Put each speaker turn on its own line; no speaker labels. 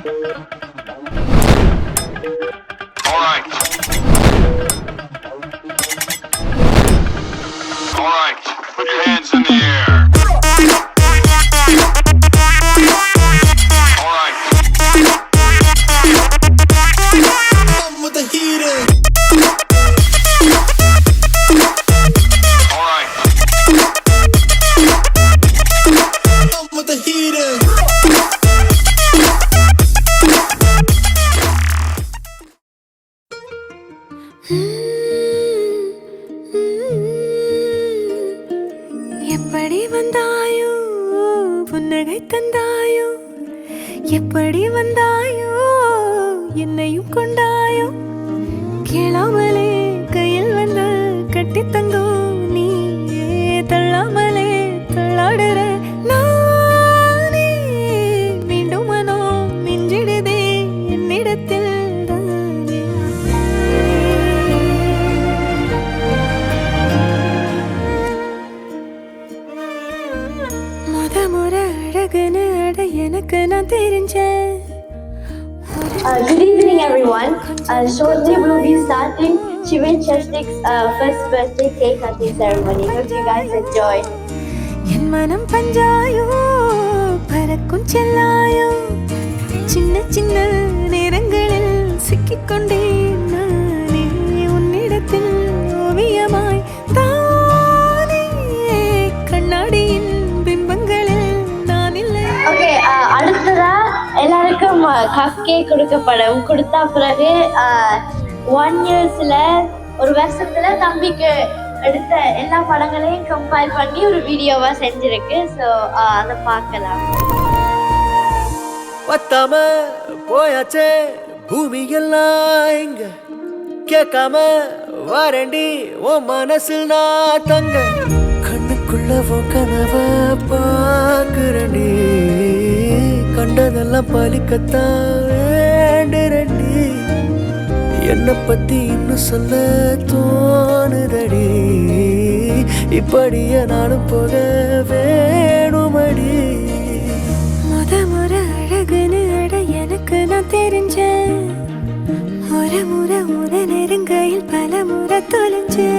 Put your hands in the air.
எப்படி வந்தாயோ புன்னகை தந்தாயோ எப்படி வந்தாயோ என்னையும் கொண்டாயோ கேளாமலே கையில் வந்து கட்டி தங்கோ நீ தள்ளாமலே தள்ளாடுற நானே மீண்டும் மனோ மிஞ்சிடுதே என்னிடத்தில்
Good evening, everyone. Shortly we'll be starting Shivan Shashtik's first birthday cake cutting ceremony. Hope you guys enjoy.
என் மனம் பஞ்சாயோ பறக்கும் செல்லாயோ சின்ன சின்ன நேரங்களில் சிக்கிக்கொண்டேன் நானே உன்னிடத்தில் ஓவியமாய் தானே கண்ணாடியின் பிம்பங்களில் நான் இல்லை.
Okay, அடுத்ததா எல்லாருக்கும் கப் கேக் கொடுக்கப்படும். கொடுத்தா பிறகு 1 yearல ஒரு வருஷத்துல தம்பிக்கு எடுத்த எல்லா படங்களையும் கம்பைல் பண்ணி ஒரு வீடியோவா செஞ்சிருக்கு. ஸோ அதை பார்க்கலாம்.
பத்தாம போயாச்சே பூமி எல்லாம் இங்க கேட்காம வாரண்டி உன் மனசில் நான் தங்க கண்ணுக்குள்ள உன் கனவ பாக்குறண்டி கண்டதெல்லாம் பலிக்கத்தான் வேண்டுறண்டி என்னை பத்தி இன்னும் சொல்ல தோணுதடி இப்படியே நானும் போக வேணுமடி
முறை அழகுன்னு அட எனக்கு நான் தெரிஞ்சேன் ஒரு முறை நெருங்கையில் பல முறை தொலைஞ்சேன்